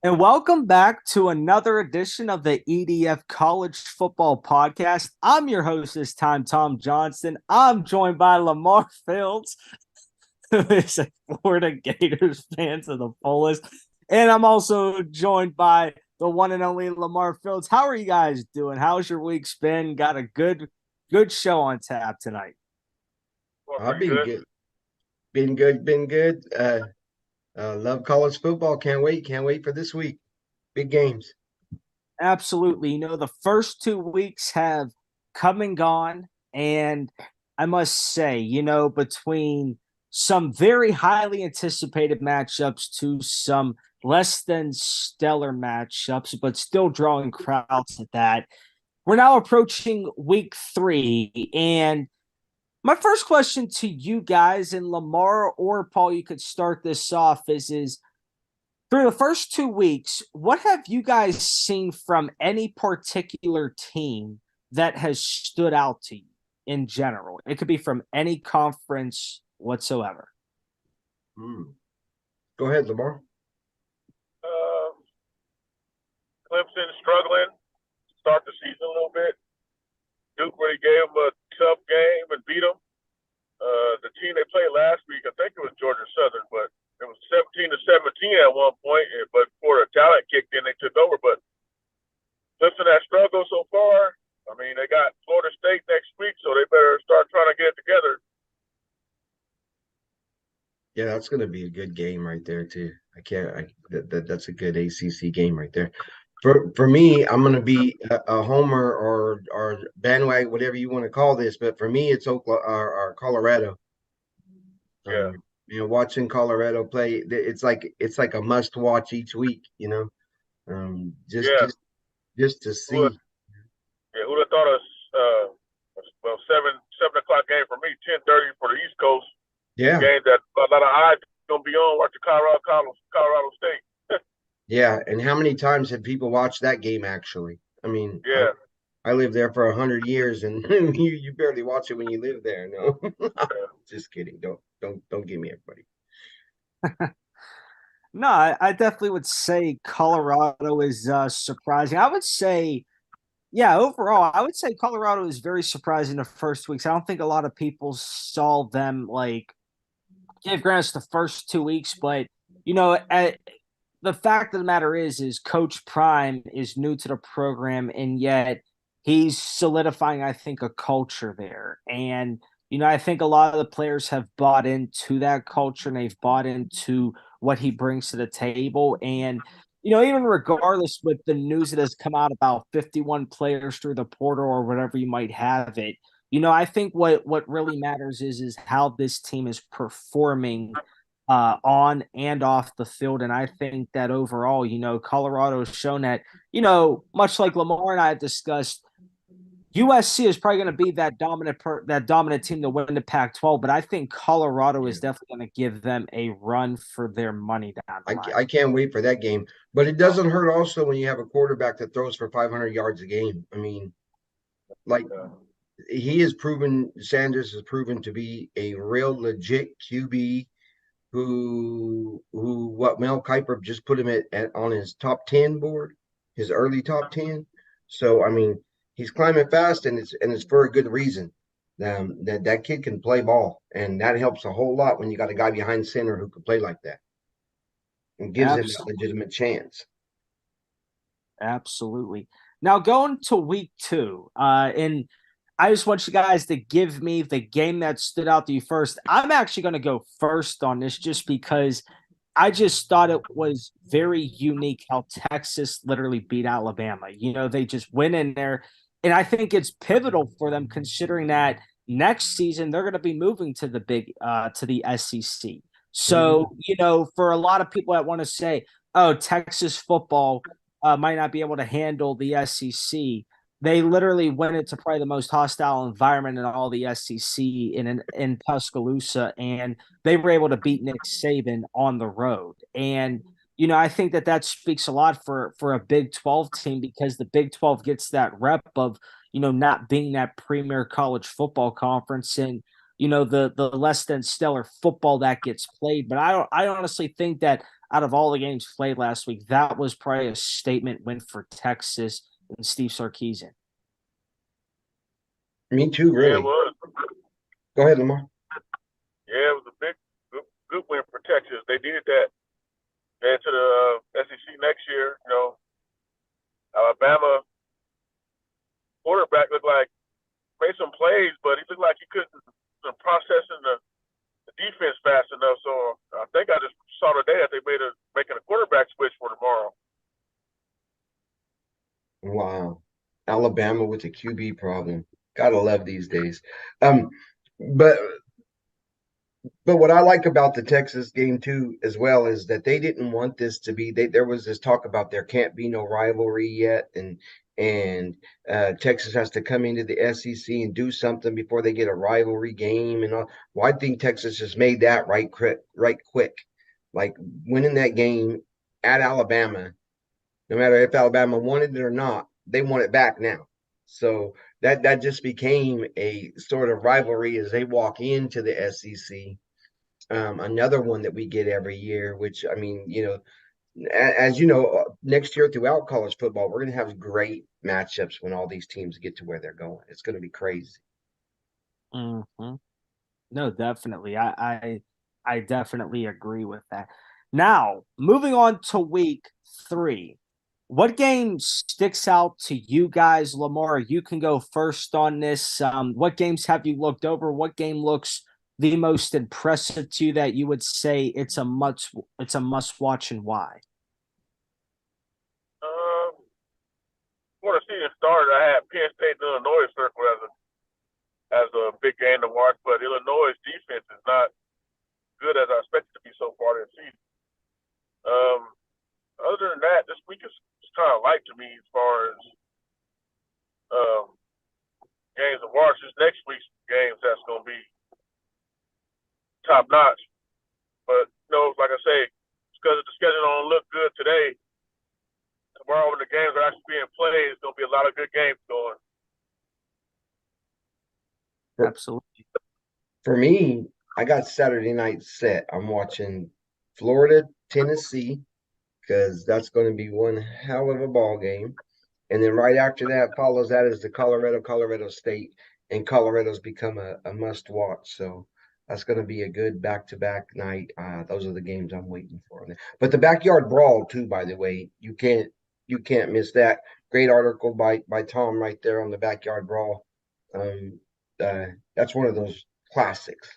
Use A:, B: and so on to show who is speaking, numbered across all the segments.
A: And welcome back to another edition of the EDF College Football Podcast. I'm your host this time, Tom Johnson. I'm joined by Lamar Fields, who is a Florida Gators fan to the fullest. And I'm also joined by the one and only Lamar Fields. How are you guys doing? How's your week been? Got a good show on tap tonight.
B: Well,
C: I've
B: pretty
C: been
B: good.
C: good. Been good. Love college football. Can't wait for this week. Big games.
A: Absolutely. The first 2 weeks have come and gone. And I must say, between some very highly anticipated matchups to some less than stellar matchups, but still drawing crowds at that, we're now approaching week 3. And my first question to you guys, and Lamar or Paul, you could start this off, is through the first 2 weeks, what have you guys seen from any particular team that has stood out to you in general? It could be from any conference whatsoever.
C: Hmm. Go ahead, Lamar.
B: Um, Clemson struggling to start the season a little bit. Duke really gave them a tough game and beat them. The team they played last week, I think it was Georgia Southern, but it was 17-17 at one point. But before the talent kicked in, they took over. But Clemson has struggled so far. I mean, they got Florida State next week, so they better start trying to get it together.
C: Yeah, that's going to be a good game right there too. I can't. That's a good ACC game right there. For me, I'm going to be a homer or bandwagon, whatever you want to call this. But for me, it's Oklahoma or Colorado.
B: Yeah,
C: Watching Colorado play, it's like a must watch each week. Just
B: yeah.
C: just just to
B: Who would,
C: see.
B: yeah, who'd have thought well, seven o'clock game for me, 10:30 for the East Coast.
C: Yeah.
B: Game that a lot of eyes gonna be on watching Colorado State.
C: Yeah, and how many times have people watched that game actually? I mean,
B: Yeah,
C: I lived there for 100 years, and you barely watch it when you live there. No, just kidding. Don't give me everybody.
A: No, I definitely would say Colorado is surprising. I would say, yeah, overall, I would say Colorado is very surprising the first weeks. I don't think a lot of people saw them like gave grants the first 2 weeks, but the fact of the matter is Coach Prime is new to the program, and yet he's solidifying, I think, a culture there. And I think a lot of the players have bought into that culture, and they've bought into what he brings to the table. And even regardless with the news that has come out about 51 players through the portal or whatever you might have it, I think what really matters is how this team is performing on and off the field. And I think that overall, Colorado has shown that, much like Lamar and I have discussed, USC is probably going to be that dominant team to win the Pac-12, but I think Colorado
C: Yeah,
A: is definitely going to give them a run for their money down the line.
C: I can't wait for that game. But it doesn't hurt also when you have a quarterback that throws for 500 yards a game. I mean, like
B: yeah,
C: Sanders has proven to be a real legit QB who what Mel Kiper just put him on his top 10 board, his early top 10. So I mean, he's climbing fast, and it's for a good reason. That kid can play ball, and that helps a whole lot when you got a guy behind center who can play like that and gives him that
A: Absolutely.
C: legitimate chance.
A: Absolutely. Now going to week 2, and I just want you guys to give me the game that stood out to you first. I'm actually going to go first on this just because I just thought it was very unique how Texas literally beat Alabama. They just went in there, and I think it's pivotal for them considering that next season they're going to be moving to the SEC.
C: Mhm.
A: So, for a lot of people that want to say, "Oh, Texas football might not be able to handle the SEC," they literally went into probably the most hostile environment in all the SEC in Tuscaloosa, and they were able to beat Nick Saban on the road. And I think that speaks a lot for a Big 12 team because the Big 12 gets that rep of not being that premier college football conference and the less than stellar football that gets played. But I honestly think that out of all the games played last week, that was probably a statement win for Texas and Steve Sarkisian.
C: Me too,
B: Yeah, it
C: really.
B: was.
C: Go ahead, Lamar.
B: Yeah, it was a good win for Texas. They needed that. Head to the SEC next year. Alabama quarterback looked like made some plays, but he looked like he couldn't processing the defense fast enough. So I think I just saw today that they making a quarterback switch for tomorrow.
C: Wow. Alabama with a QB problem. Gotta love these days. Um, but what I like about the Texas game too, as well, is that they didn't want this to be. There was this talk about there can't be no rivalry yet, and Texas has to come into the SEC and do something before they get a rivalry game and all. Well, I think Texas just made that right quick, like winning that game at Alabama. No matter if Alabama wanted it or not, they want it back now. So that just became a sort of rivalry as they walk into the SEC. Another one that we get every year, which I mean, as you know, next year throughout college football, we're going to have great matchups when all these teams get to where they're going. It's going to be crazy.
A: Mm-hmm. No, definitely. I definitely agree with that. Now, moving on to week 3. What game sticks out to you guys, Lamar? You can go first on this. What games have you looked over? What game looks the most impressive to you that you would say it's a must watch, and why?
B: Before the season started, I had Penn State and Illinois circle as a big game to watch, but Illinois' defense is not good as I expected to be so far this season. Other than that, this week is kind of light to me as far as games to watch. This next week's games, that's going to be top notch. But like I say, because the schedule don't look good today, tomorrow when the games are actually being played, it's going to be a lot of good games going.
A: Absolutely.
C: For me, I got Saturday night set. I'm watching Florida, Tennessee, because that's going to be one hell of a ball game. And then right after that follows that is the Colorado State, and Colorado's become a must watch. So that's going to be a good back-to-back night. Those are the games I'm waiting for. But the backyard brawl too, by the way, you can't miss that. Great article by Tom right there on the backyard brawl. That's one of those classics.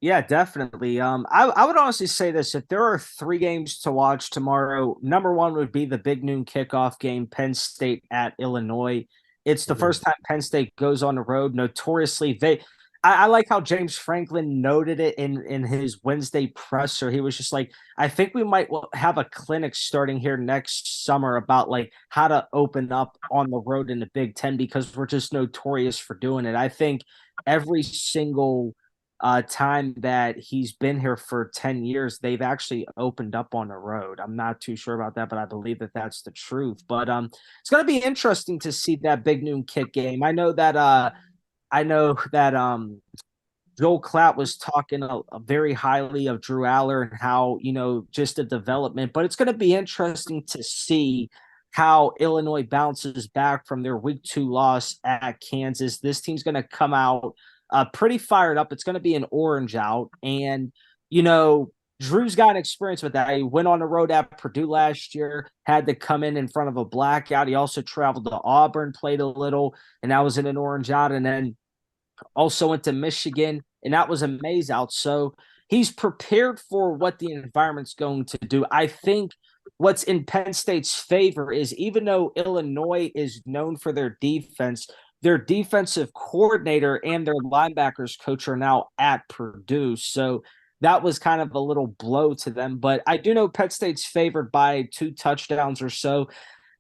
A: Yeah, definitely. I would honestly say this: if there are 3 games to watch tomorrow, number 1 would be the big noon kickoff game, Penn State at Illinois. It's the first time Penn State goes on the road. Notoriously, I like how James Franklin noted it in his Wednesday presser. He was just like, I think we might have a clinic starting here next summer about like how to open up on the road in the Big Ten because we're just notorious for doing it. I think every single time that he's been here for 10 years, they've actually opened up on the road. I'm not too sure about that, but I believe that that's the truth. But it's going to be interesting to see that big noon kick game. I know that Joel Klatt was talking very highly of Drew Aller and how, just the development, but it's going to be interesting to see how Illinois bounces back from their week 2 loss at Kansas. This team's going to come out pretty fired up. It's going to be an orange out. And, Drew's got experience with that. He went on the road at Purdue last year, had to come in front of a blackout. He also traveled to Auburn, played a little, and that was in an orange out. And then also went to Michigan, and that was a maze out. So he's prepared for what the environment's going to do. I think what's in Penn State's favor is even though Illinois is known for their defensive coordinator and their linebackers coach are now at Purdue. So that was kind of a little blow to them. But I do know Penn State's favored by 2 touchdowns or so.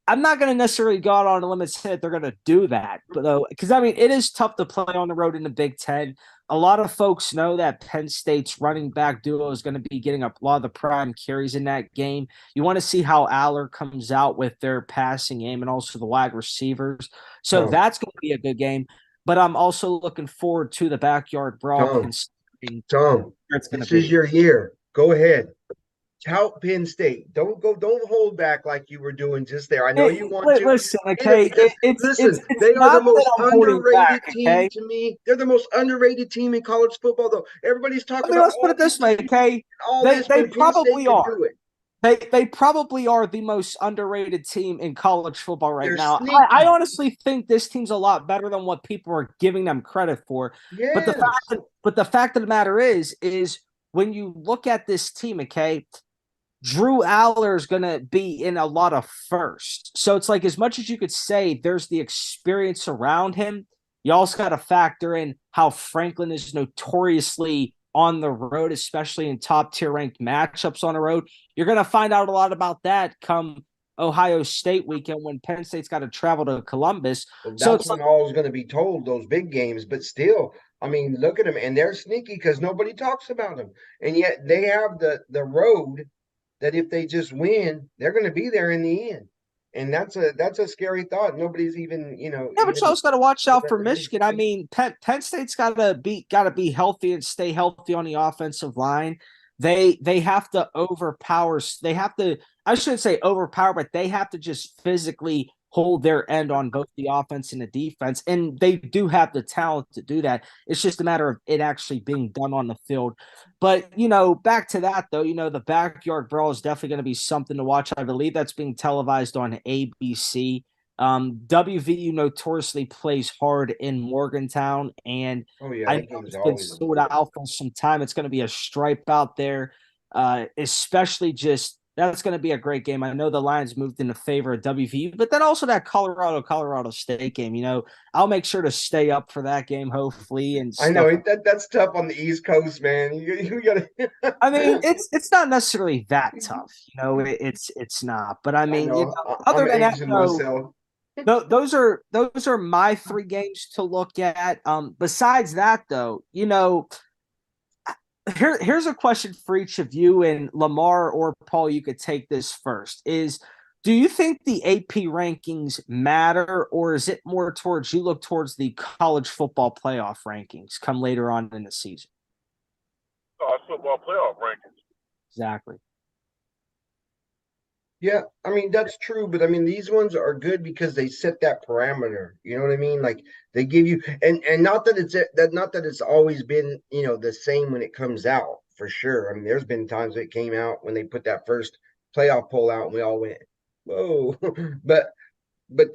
A: I'm not going to necessarily go out on a limb and say that they're going to do that, but though, because I mean, it is tough to play on the road in the Big Ten. A lot of folks know that Penn State's running back duo is going to be getting a lot of the prime carries in that game. You want to see how Aller comes out with their passing game and also the wide receivers. So that's going to be a good game. But I'm also looking forward to the backyard brawl.
C: Tom, this is your year. Go ahead. tout Penn State. Don't hold back like you were doing just there. I know you want to.
A: Listen,
C: Hit it
A: okay,
C: because
A: it's
C: listen,
A: it's
C: they are the
A: not that
C: most
A: I'm holding back,
C: underrated team
A: okay.
C: to me. They're the most underrated team in college football, though. Everybody's
A: I
C: talking
A: mean,
C: about
A: let's put
C: all
A: it
C: these
A: this way, okay.
C: all
A: They
C: this
A: they
C: when Penn State
A: probably
C: can
A: are.
C: do it.
A: They probably are the most underrated team in college football right
C: They're
A: now. I
C: sneaky.
A: honestly think this team's a lot better than what people are giving them credit for. But
C: Yes.
A: the fact of the matter is when you look at this team, okay, Drew Aller is going to be in a lot of firsts. So it's like as much as you could say there's the experience around him, you also got to factor in how Franklin is notoriously on the road, especially in top tier ranked matchups on the road. You're going to find out a lot about that come Ohio State weekend when Penn State's got to travel to Columbus.
C: Well,
A: So
C: that's
A: it's like,
C: when all is going to be told, those big games. But still, I mean, look at them, and they're sneaky because nobody talks about them. And yet they have the road that if they just win, they're going to be there in the end. And that's a scary thought. Nobody's even,
A: yeah, but you
C: even
A: also got to watch out for
C: let them
A: Michigan. I mean, Penn State's got to be healthy and stay healthy on the offensive line. They have to overpower. They have to. I shouldn't say overpower, but they have to just physically hold their end on both the offense and the defense, and they do have the talent to do that. It's just a matter of it actually being done on the field. But back to that though, the backyard brawl is definitely going to be something to watch. I believe that's being televised on ABC. WVU notoriously plays hard in Morgantown, and
C: Oh yeah,
A: I know
C: that game's
A: it's been
C: always
A: sold
C: important.
A: out for some time. It's going to be a stripe out there, especially just that's going to be a great game. I know the Lions moved in favor of WVU, but then also that Colorado State game. I'll make sure to stay up for that game, hopefully, and
C: I know
A: stuff.
C: that's tough on the East Coast, man. You gotta.
A: I mean, it's not necessarily that tough, it's not. But I
C: I
A: mean,
C: know.
A: other
C: I'm
A: than that,
C: aging myself.
A: those are my three games to look at. Besides that, though, here's a question for each of you, and Lamar or Paul, you could take this first. Do you think the AP rankings matter, or is it more towards you look towards the college football playoff rankings come later on in the season?
B: College football playoff rankings.
A: Exactly.
C: Yeah, I mean that's true, but I mean these ones are good because they set that parameter. You know what I mean? Like they give you and not that it's always been, the same when it comes out, for sure. I mean, there's been times it came out when they put that first playoff poll out and we all went, "Whoa." But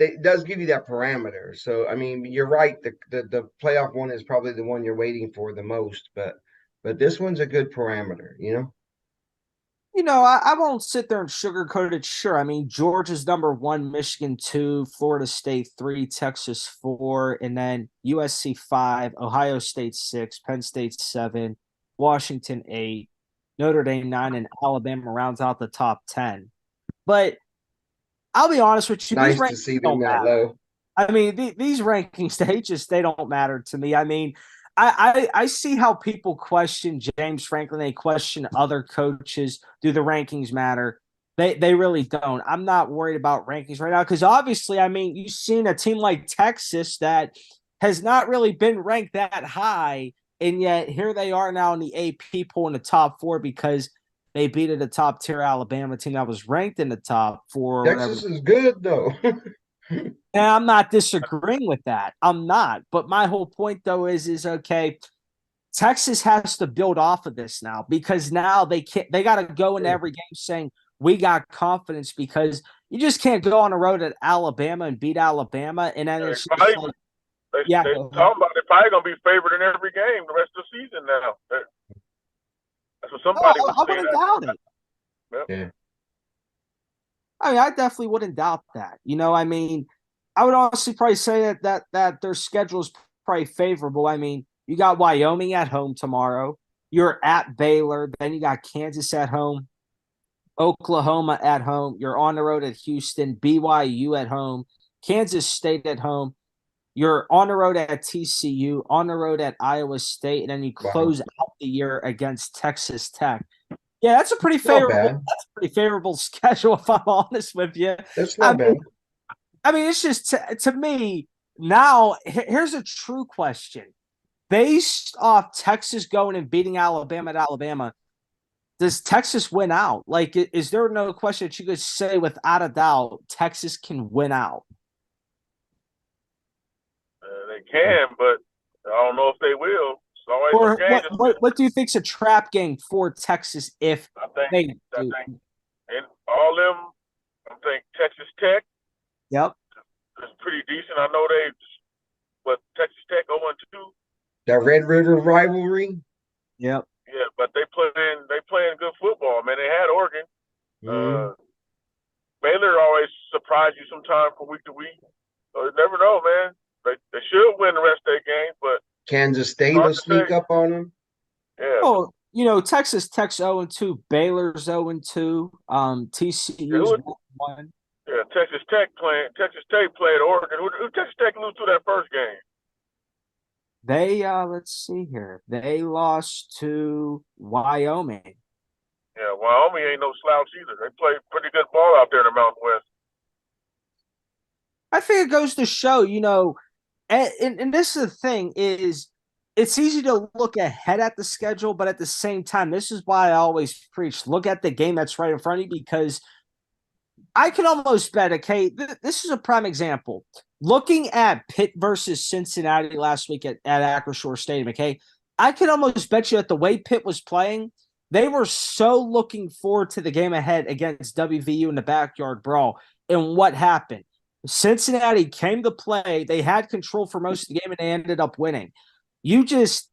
C: it does give you that parameter. So I mean, you're right. The playoff one is probably the one you're waiting for the most, but this one's a good parameter.
A: I won't sit there and sugarcoat it. Sure. I mean, Georgia's number one, Michigan two, Florida State three, Texas four, and then USC five, Ohio State six, Penn State seven, Washington eight, Notre Dame nine, and Alabama rounds out the top 10. But I'll be honest with you, these
C: Nice to
A: rankings
C: see them
A: don't
C: that
A: matter.
C: low.
A: I mean, these rankings, they don't matter to me. I mean, I see how people question James Franklin. They question other coaches. Do the rankings matter? They really don't. I'm not worried about rankings right now because obviously, I mean, you've seen a team like Texas that has not really been ranked that high, and yet here they are now in the AP poll in the top four because they beat a top tier Alabama team that was ranked in the top four or whatever.
C: Texas is good though.
A: And I'm not disagreeing with that. I'm not. But my whole point though is okay, Texas has to build off of this now because now they got to go into every game saying we got confidence because you just can't go on the road at Alabama and beat Alabama and then
B: And
A: it's just like yeah,
B: they talking about they're probably gonna be favored in every game the rest of the season now. That's what
A: no,
B: somebody was
A: I
B: saying.
A: wouldn't doubt it.
B: Yep.
C: Yeah.
A: I mean, I definitely wouldn't doubt that. I mean, I would honestly probably say that their schedule is probably favorable. I mean, you got Wyoming at home tomorrow. You're at Baylor. Then you got Kansas at home, Oklahoma at home. You're on the road at Houston, BYU at home, Kansas State at home. You're on the road at TCU, on the road at Iowa State, and then you
C: Wow.
A: close out the year against Texas Tech. Yeah, that's a pretty
C: Not
A: favorable.
C: bad.
A: That's a pretty favorable schedule, if I'm honest with you.
C: That's
A: I
C: not
A: mean,
C: bad.
A: it's just to me now. Here's a true question: based off Texas going and beating Alabama at Alabama, does Texas win out? Like, is there no question that you could say without a doubt Texas can win out?
B: They can, but I don't know if they will. It's always some
A: Or
B: games.
A: what do you think's a trap game for Texas if
B: I think
A: they
B: I
A: do?
B: think and all them. I think Texas Tech
A: Yep.
B: is pretty decent. I know but Texas Tech 0-2.
C: That Red River rivalry.
A: Yep.
B: Yeah, but they playing good football, man. They had Oregon.
C: Mm-hmm.
B: Baylor always surprise you sometime from week to week. So you never know, man. They should win the rest of their games, but
C: Kansas State
B: hard
C: will
B: to
C: sneak
B: say.
C: up on them.
B: Yeah.
A: Oh, Texas Tech's 0-2, Baylor's 0-2,
B: Yeah,
A: TCU's 1-1.
B: yeah, Texas Tech played Oregon. Who Texas Tech lose to that first game?
A: They let's see here. They lost to Wyoming.
B: Yeah, Wyoming ain't no slouch either. They play pretty good ball out there in the Mountain West.
A: I think it goes to show, and this is the thing is it's easy to look ahead at the schedule, but at the same time, this is why I always preach look at the game that's right in front of you because I can almost bet, okay, this is a prime example. Looking at Pitt versus Cincinnati last week at Acrisure Stadium, okay, I can almost bet you that the way Pitt was playing, they were so looking forward to the game ahead against WVU in the backyard brawl. And what happened? Cincinnati came to play. They had control for most of the game, and they ended up winning. You just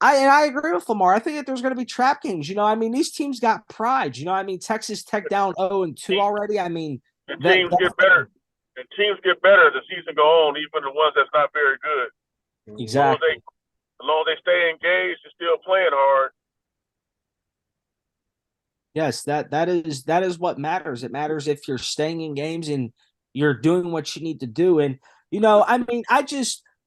A: I agree with Lamar. I think that there's going to be trap games. These teams got pride. Texas Tech down 0-2 already.
B: The
A: That
B: teams get better. The teams get better as the season go on, even the ones that's not very good.
A: exactly.
B: As long as they stay engaged and still playing hard.
A: Yes, that is what matters. It matters if you're staying in games and you're doing what you need to do. And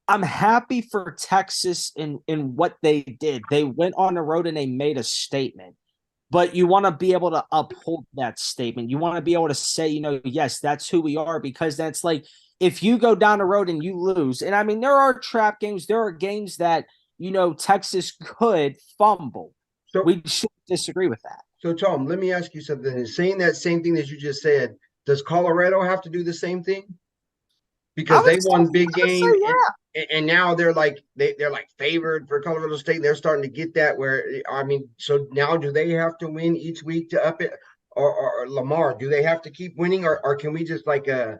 A: I'm happy for Texas in what they did. They went on the road and they made a statement. But you want to be able to uphold that statement. You want to be able to say, yes, that's who we are, because that's like if you go down the road and you lose, and there are trap games, there are games that Texas could fumble.
C: So,
A: We should disagree with that.
C: so Tom, let me ask you something. In saying that same thing that you just said, does Colorado have to do the same thing? Because they won big game, and now they're like they're like favored for Colorado State. They're starting to get that where so now do they have to win each week to up it, or Lamar? Do they have to keep winning, or can we just do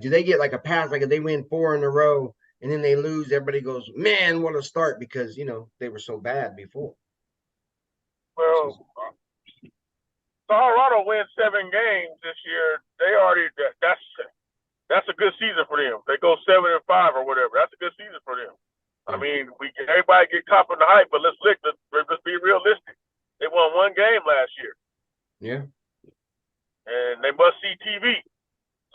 C: they get like a pass? Like if they win 4 in a row and then they lose, everybody goes, man, what a start, because they were so bad before.
B: Well, Colorado wins 7 games this year. They already that's a good season for them. They go 7-5 or whatever. That's a good season for them. Everybody get caught in the hype, but let's be realistic. They won 1 game last year.
C: Yeah.
B: And they must see TV.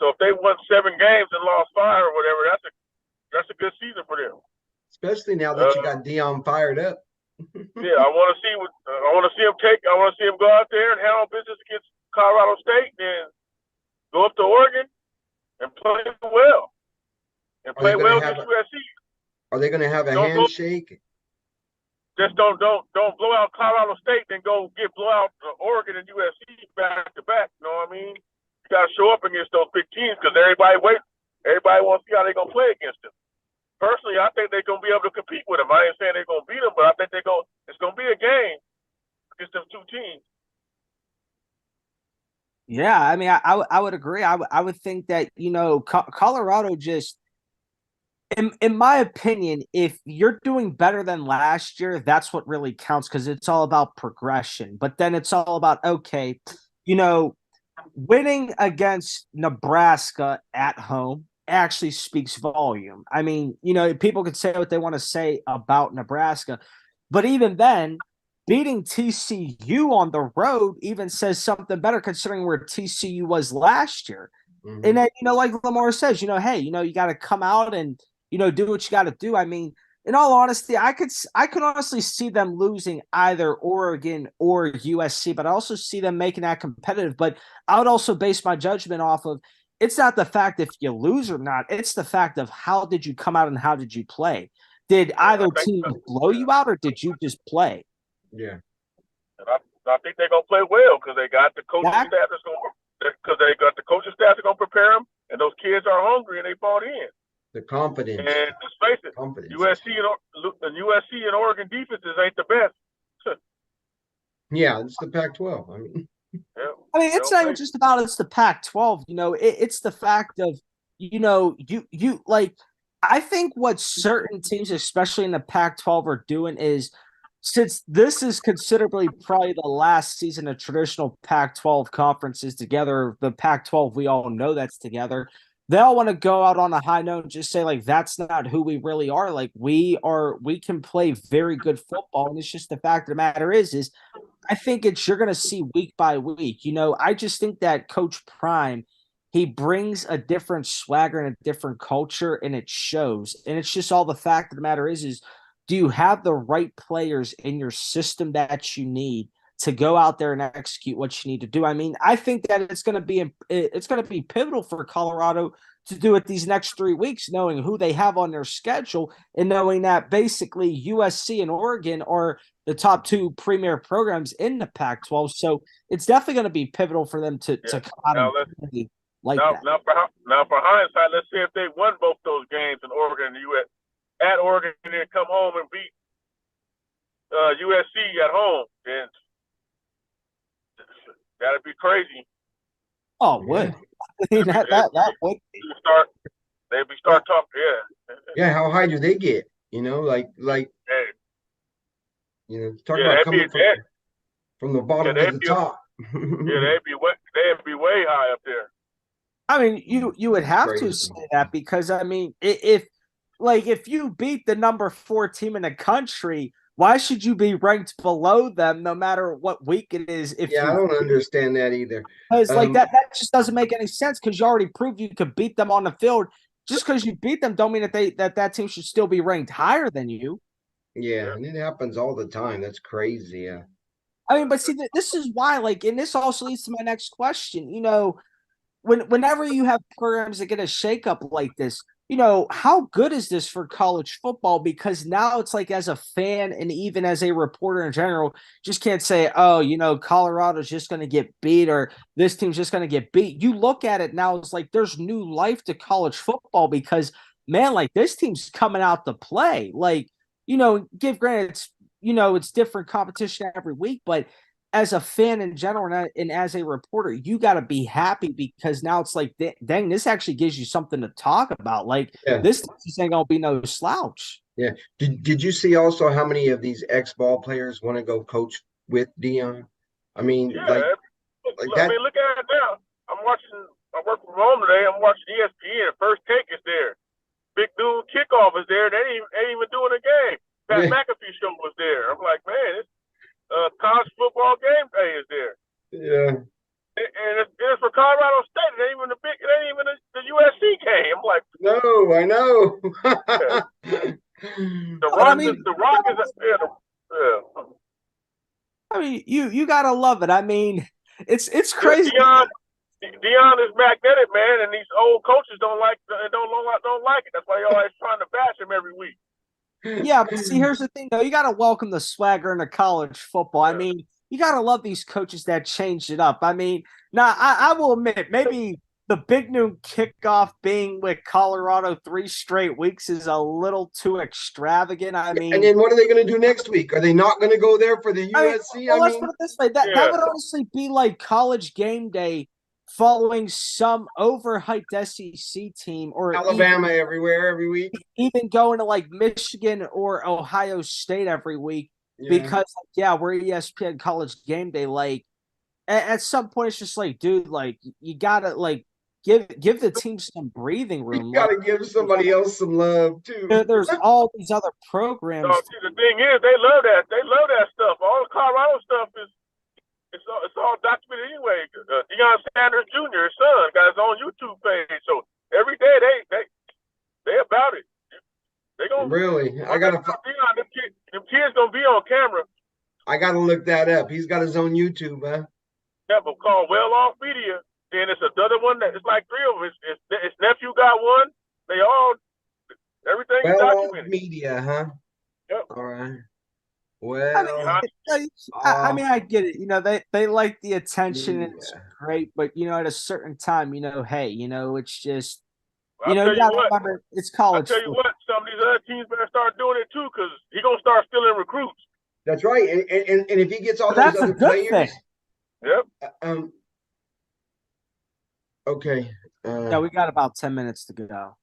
B: So if they won 7 games and lost 5 or whatever, that's a good season for them.
C: Especially now that you got Dion fired up.
B: Yeah, I want to see him go out there and handle business against Colorado State, and go up to Oregon and play well. And play well against USC.
C: Are they going to have a handshake?
B: Just don't blow out Colorado State, then go blow out Oregon and USC back to back. You know what I mean? You got to show up against those big teams because everybody wants to see how they're going to play against them. Personally, I think they're going to be able to compete with them. I ain't saying they're going to beat them, but I think it's going to be a game against them 2 teams.
A: Yeah, I would agree. I would think that Colorado just, in my opinion, if you're doing better than last year, that's what really counts, because it's all about progression. But then it's all about, okay, winning against Nebraska at home actually speaks volume. People could say what they want to say about Nebraska, but even then, beating TCU on the road even says something better, considering where TCU was last year. Mm-hmm. And then, like Lamar says, hey, you got to come out and, do what you got to do. In all honesty, I could honestly see them losing either Oregon or USC, but I also see them making that competitive. But I would also base my judgment off of, it's not the fact if you lose or not. It's the fact of how did you come out and how did you play? Did either team blow you out, or did you just play?
C: Yeah.
B: And I I think they're gonna play well because they got the coaching
A: That,
B: staff that's gonna prepare them, and those kids are hungry and they bought in.
C: The confidence.
B: And let's face it,
C: Confidence.
B: USC and Oregon defenses ain't the best.
C: Yeah, it's the Pac-12. I mean,
B: Yeah,
A: I mean, it's not even just about it's the Pac-12. It's the fact of you like. I think what certain teams, especially in the Pac-12, are doing is, since this is considerably probably the last season of traditional Pac-12 conferences together, the Pac-12 we all know that's together. They all want to go out on a high note and just say like that's not who we really are. Like we can play very good football, and it's just the fact of the matter is I think you're going to see week by week. I just think that Coach Prime, he brings a different swagger and a different culture, and it shows. And it's just all the fact of the matter is do you have the right players in your system that you need to go out there and execute what you need to do? I mean, I think that it's going to be pivotal for Colorado to do it these next 3 weeks, knowing who they have on their schedule and knowing that basically USC and Oregon are the top two premier programs in the Pac-12. So it's definitely going to be pivotal for them to come out and play like that.
B: Now, for hindsight, let's say if they won both those games in Oregon and the U.S. at Oregon and then come home and beat USC at home, then that'd be crazy.
A: Oh, it would. I mean, that would be.
B: They'd be start talking, yeah.
C: Yeah, how high do they get?
B: Hey.
C: Talk about coming from the bottom to the top.
B: Yeah, they'd be way high up there.
A: I mean, you would have to say that because I mean, if you beat the number 4 team in the country, why should you be ranked below them no matter what week it is?
C: I don't understand that either.
A: Because that just doesn't make any sense because you already proved you could beat them on the field. Just because you beat them don't mean that team should still be ranked higher than you.
C: Yeah, and it happens all the time. That's crazy. Yeah.
A: I mean, but see, this is why, and this also leads to my next question. Whenever you have programs that get a shakeup like this, how good is this for college football? Because now it's like as a fan and even as a reporter in general, just can't say, oh, Colorado's just going to get beat or this team's just going to get beat. You look at it now, it's like there's new life to college football because, man, like this team's coming out to play. Like, give granted, it's different competition every week, but as a fan in general and as a reporter, you got to be happy because now it's like, dang, this actually gives you something to talk about. Like, this ain't going to be no slouch.
C: Yeah. Did you see also how many of these ex-ball players want to go coach with Dion? I mean,
B: yeah,
C: that.
B: I mean, look at it now. I work from home today. I'm watching ESPN. First Take is there. Big Noon Kickoff is there. They ain't even doing a game. Pat McAfee show was there. I'm like, man, it's college football game day is there.
C: Yeah.
B: And it's for Colorado State. It ain't even the USC game. I'm like,
C: no, I know.
B: The Rock is yeah.
A: I mean, you gotta love it. I mean, it's crazy.
B: Dion is magnetic, man, and these old coaches don't like it. That's why they always trying to bash him every week.
A: Yeah, but see, here's the thing, though. You got to welcome the swagger into college football. I mean, you got to love these coaches that changed it up. I mean, now, I will admit, maybe the Big Noon Kickoff being with Colorado 3 straight weeks is a little too extravagant. I mean,
C: and then what are they going to do next week? Are they not going to go there for the USC?
A: Let's put it this way. That would honestly be like College Game Day following some overhyped SEC team or
C: Alabama everywhere every week,
A: even going to like Michigan or Ohio State every week because we're ESPN College Game Day. Like at some point, it's just like, dude, like you gotta like give the team some breathing room.
C: You gotta give somebody else some love too.
A: There's all these other programs.
B: No, see, the thing is, they love that. They love that stuff. All the Colorado stuff is. It's all documented anyway. Deion Sanders Jr., his son, got his own YouTube page. So every day they about it. They gonna
C: really. I gotta.
B: Deion, them kids gonna be on camera.
C: I gotta look that up. He's got his own YouTube, huh?
B: Yeah, but called Well Off Media. Then it's another one that it's like 3 of them. His nephew got one. Everything is documented.
C: Media, huh?
B: Yep.
C: All right.
A: I mean,
C: Well,
A: I mean, I get it. They like the attention and it's
C: yeah.
A: great, but at a certain time, hey, it's just,
B: I'll
A: you
B: tell you
A: gotta
B: what.
A: remember it's
B: I
A: college
B: tell you
A: football.
B: what, some of these other teams better start doing it too, because he gonna start stealing recruits.
C: That's right. And if he gets all
A: But
C: those
A: that's a
C: other
A: good thing.
C: players,
B: Yep.
C: um, okay.
A: Yeah, we got about 10 minutes to go.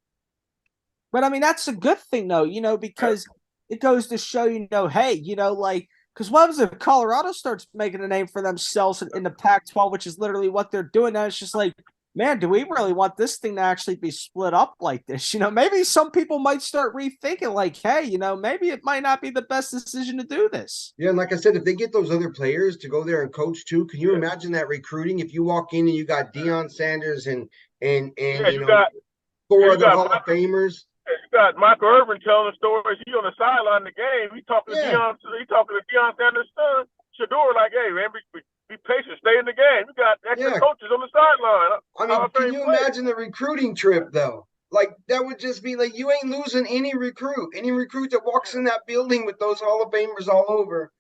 A: But I mean, that's a good thing, though,
B: Yep.
A: because it goes to show, hey, like, because what happens if Colorado starts making a name for themselves in the Pac-12, which is literally what they're doing now? It's just like, man, do we really want this thing to actually be split up like this? Maybe some people might start rethinking, like, hey, maybe it might not be the best decision to do this.
C: Yeah, and like I said, if they get those other players to go there and coach too, can you imagine that recruiting? If you walk in and you got Deion Sanders and
B: Yeah,
C: four
B: you
C: other
B: got
C: Hall of Famers.
B: You got Michael Irvin telling stories. He on the sideline of the game. He talking to
C: Yeah,
B: Deion. He talking to Deion Sanders' son, Shador. Like, hey man, be patient, stay in the game. You got extra
C: yeah.
B: coaches on the sideline.
C: I
B: Hall
C: mean,
B: of
C: can
B: Fame
C: you
B: players.
C: imagine the recruiting trip though? Like that would just be like you ain't losing any recruit that walks in that building with those Hall of Famers all over.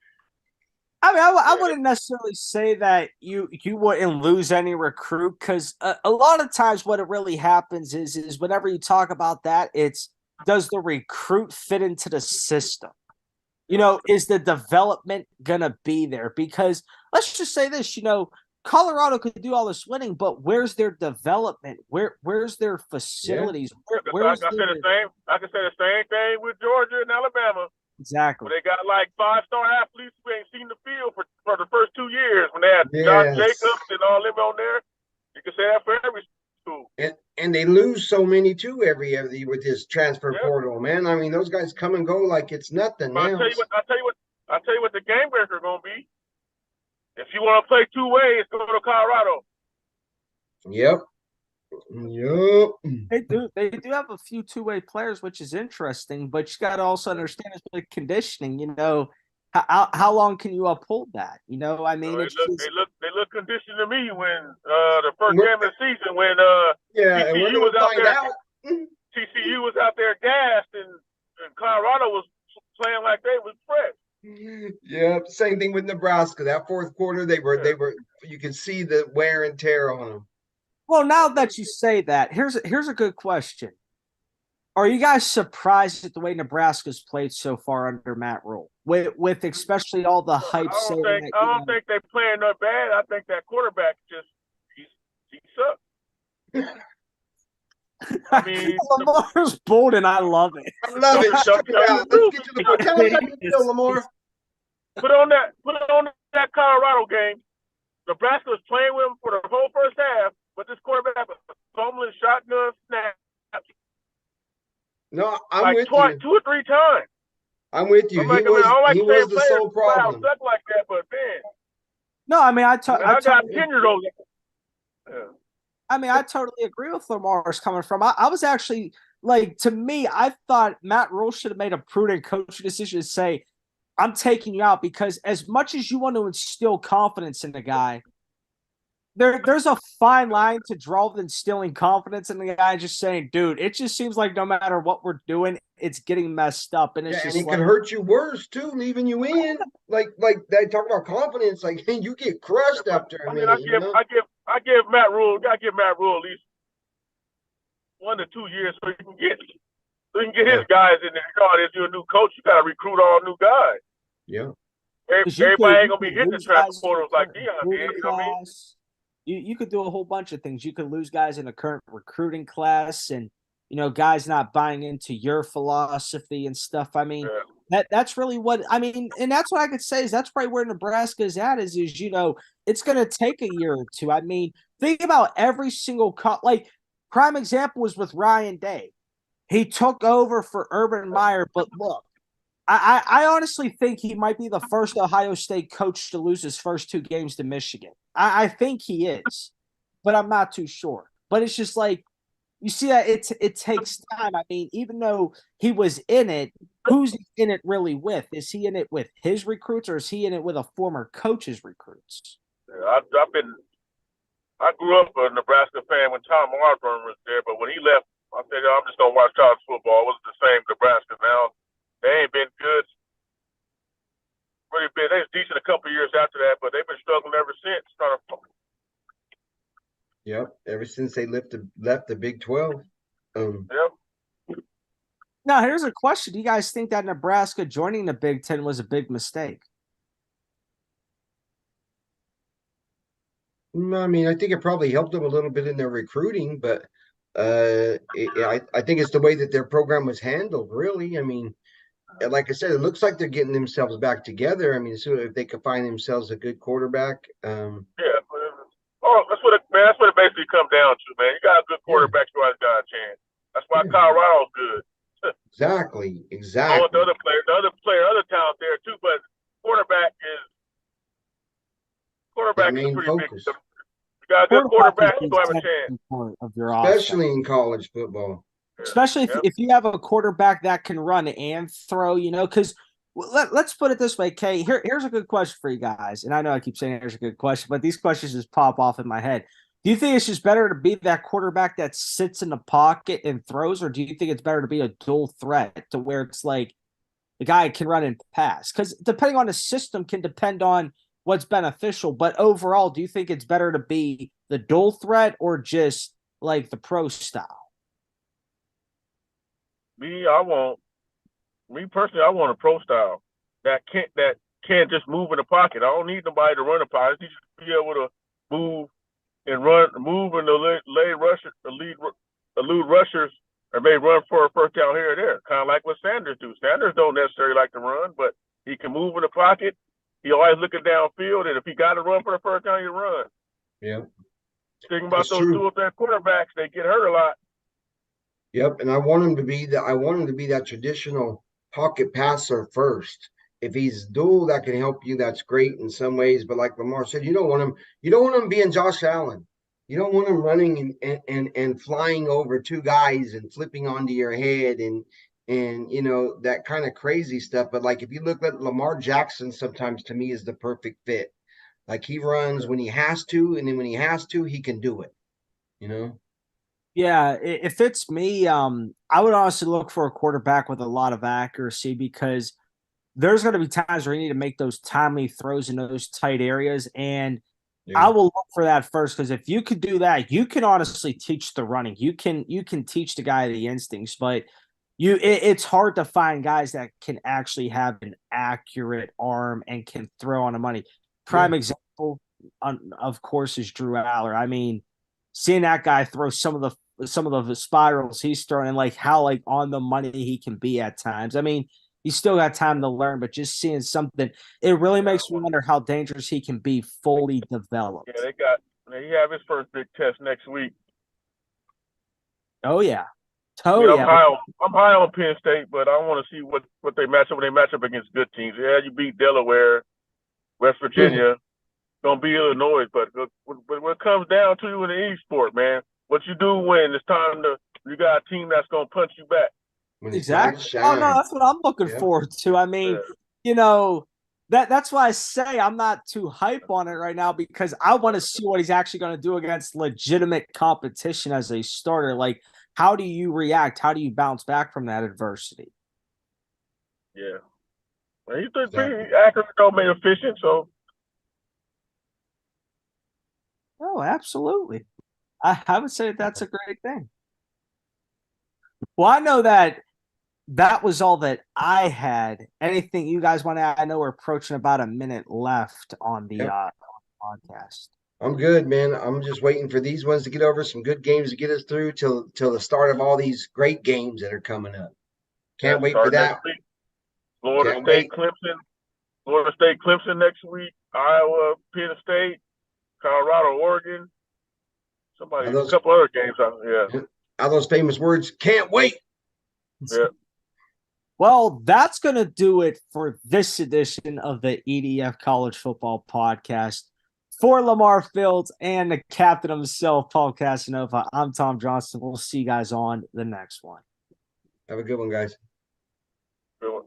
A: I mean, I
B: Yeah,
A: wouldn't necessarily say that you wouldn't lose any recruit because a lot of times what it really happens is whenever you talk about that, it's does the recruit fit into the system? Is the development gonna be there? Because let's just say this, Colorado could do all this winning, but where's their development? Where's their
C: Yeah,
A: facilities?
B: I
A: Where's
B: can say the
A: their
B: same. I can say the same thing with Georgia and Alabama.
A: exactly?
B: Where they got like 5-star athletes who ain't seen the field for the first 2 years. When they had Josh
C: yes.
B: Jacobs and all them on there, you can say that for every school.
C: And they lose so many too every with this transfer
B: Yeah.
C: portal, man. I mean, those guys come and go like it's nothing
B: But
C: now.
B: I tell you what the game breaker gonna be. If you want to play two ways, go to Colorado.
C: Yep. Yep.
A: They do have a few two-way players, which is interesting, but you got to also understand it's like conditioning. How long can you uphold that? I
B: So
A: mean, it's just
B: they look conditioned to me when the first
C: We're,
B: game of the season when
C: yeah, and we're
B: TCU was
C: gonna
B: out
C: find
B: there.
C: out.
B: TCU was out there gassed, and Colorado was playing like they was fresh.
C: Yeah, same thing with Nebraska. That fourth quarter, they were
B: Yeah.
C: they were you could see the wear and tear on them.
A: well. Now that you say that, here's a good question. Are you guys surprised at the way Nebraska's played so far under Matt Rule, with especially all the hype saying that
B: I don't think they playing that bad. I think that quarterback just he sucks. I mean,
A: Lamar's bold and I love it.
C: I love it. Let's get to the point. Tell us how you feel, Lamar.
B: put on that Colorado game. Nebraska was playing with him for the whole first half, but this quarterback was fumbling shotgun snaps
C: No, I'm
B: like
C: with
B: twice,
C: you.
B: 2 or 3 times.
C: I'm with you.
B: I'm like, I don't like
C: He
B: saying
C: was the
B: players
C: sole
B: flat out
C: problem.
B: suck like that, but man,
A: No, I mean I
B: I got
A: totally
B: tenured over. Yeah.
A: I mean, I totally agree with Lamar's coming from. I was actually like, to me, I thought Matt Rule should have made a prudent coaching decision to say, I'm taking you out because as much as you want to instill confidence in the guy, there's a fine line to draw with instilling confidence in the guy, just saying, dude, it just seems like no matter what we're doing, it's getting messed up. And it's
C: Yeah, and
A: just
C: it
A: like,
C: could hurt you worse too, leaving you in. Like they talk about confidence, like you get crushed after a
B: I mean,
C: minute, you know?
B: I give Matt Rule, I give Matt Rule at least 1 to 2 years so he can get his guys in there. If you're a new coach, you got to recruit all new guys.
C: Yeah.
B: Everybody ain't gonna be hitting the transfer portals like Deion did. You know what I mean?
A: You could do a whole bunch of things. You could lose guys in the current recruiting class and guys not buying into your philosophy and stuff. I mean, that's really what I mean, and that's what I could say is that's probably where Nebraska is at is it's gonna take a year or two. I mean, think about every single like prime example was with Ryan Day. He took over for Urban Meyer, but look, I honestly think he might be the first Ohio State coach to lose his first 2 games to Michigan. I think he is, but I'm not too sure. But it's just like you see that it takes time. I mean, even though he was in it, who's he in it really with? Is he in it with his recruits or is he in it with a former coach's recruits?
B: Yeah, I grew up a Nebraska fan when Tom Osborne was there, but when he left, I said, I'm just gonna watch college football. It wasn't the same Nebraska now. They ain't been good. really been. They was decent a couple of years after that, but they've been struggling ever since.
C: Yep. Ever since they left the Big 12.
B: Yep.
A: Now, here's a question. Do you guys think that Nebraska joining the Big Ten was a big mistake?
C: I mean, I think it probably helped them a little bit in their recruiting, but I think it's the way that their program was handled, really. I mean, like I said, it looks like they're getting themselves back together. I mean, so if they could find themselves a good quarterback.
B: Yeah. Oh, that's what it basically comes down to, man. You got a good quarterback, you always got a chance. That's why Colorado's good.
C: Exactly.
B: Oh, the other talent there too, but quarterback
C: The
B: is
C: main
B: pretty big.
C: focus,
B: You got a good quarterback, you have a chance.
A: Of your
C: especially
A: offense.
C: in college football.
A: Especially
B: Yep.
A: if you have a quarterback that can run and throw, because let's put it this way, Kay. Here's a good question for you guys. And I know I keep saying here's a good question, but these questions just pop off in my head. Do you think it's just better to be that quarterback that sits in the pocket and throws, or do you think it's better to be a dual threat to where it's like the guy can run and pass? Because depending on the system can depend on what's beneficial. But overall, do you think it's better to be the dual threat or just like the pro style?
B: Me personally, I want a pro style that can't just move in the pocket. I don't need nobody to run the pocket. I just need to be able to move and elude rushers, or maybe run for a first down here or there. Kind of like what Sanders do. Sanders don't necessarily like to run, but he can move in the pocket. He always looking downfield, and if he got to run for the first down, he run.
C: Yeah.
B: Thinking about
C: That's
B: those
C: true.
B: dual threat quarterbacks, they get hurt a lot.
C: Yep, and I want him to be that traditional pocket passer first. If he's dual, that can help you. That's great in some ways, but like Lamar said, you don't want him being Josh Allen. You don't want him running and flying over two guys and flipping onto your head and that kind of crazy stuff. But like if you look at Lamar Jackson, sometimes to me is the perfect fit. Like he runs when he has to, and then when he has to, he can do it. You know.
A: Yeah, if it's me, I would honestly look for a quarterback with a lot of accuracy because there's going to be times where you need to make those timely throws in those tight areas. And
C: Yeah.
A: I will look for that first because if you could do that, you can honestly teach the running. You can teach the guy the instincts, but it's hard to find guys that can actually have an accurate arm and can throw on the money. Prime example, of course, is Drew Aller. I mean, seeing that guy throw some of the spirals he's throwing and like how like on the money he can be at times. I mean, he's still got time to learn, but just seeing something, it really makes me wonder how dangerous he can be fully developed.
B: Yeah, he have his first big test next week.
A: Oh yeah.
B: I
A: Oh
B: mean,
A: yeah.
B: I'm high on Penn State, but I want to see what they match up when they match up against good teams. Yeah, you beat Delaware, West Virginia, gonna be Illinois, but what it comes down to in the e-sport, man, what you do when it's time to, you got a team that's gonna punch you back.
C: When it's time to
A: Exactly. Oh no,
C: shine.
A: that's what I'm looking
C: Yeah.
A: forward to. I mean,
B: Yeah.
A: that's why I say I'm not too hype on it right now because I want to see what he's actually going to do against legitimate competition as a starter. Like, how do you react? How do you bounce back from that adversity?
B: Yeah. Well, he's pretty accurate, though, man, efficient, so.
A: Oh, absolutely. I would say that's a great thing. Well, I know that was all that I had. Anything you guys want to add? I know we're approaching about a minute left on the podcast.
C: I'm good, man. I'm just waiting for these ones to get over, some good games to get us through till the start of all these great games that are coming up. Can't wait for that.
B: Next week. Florida
C: Can't
B: State,
C: wait.
B: Clemson next week. Iowa, Penn State, Colorado, Oregon. A couple other games.
C: All those famous words. Can't wait.
B: Yeah.
A: Well, that's going to do it for this edition of the EDF College Football Podcast. For Lamar Fields and the captain himself, Paul Casanova, I'm Tom Johnston. We'll see you guys on the next one.
C: Have a good one, guys.
B: Good one.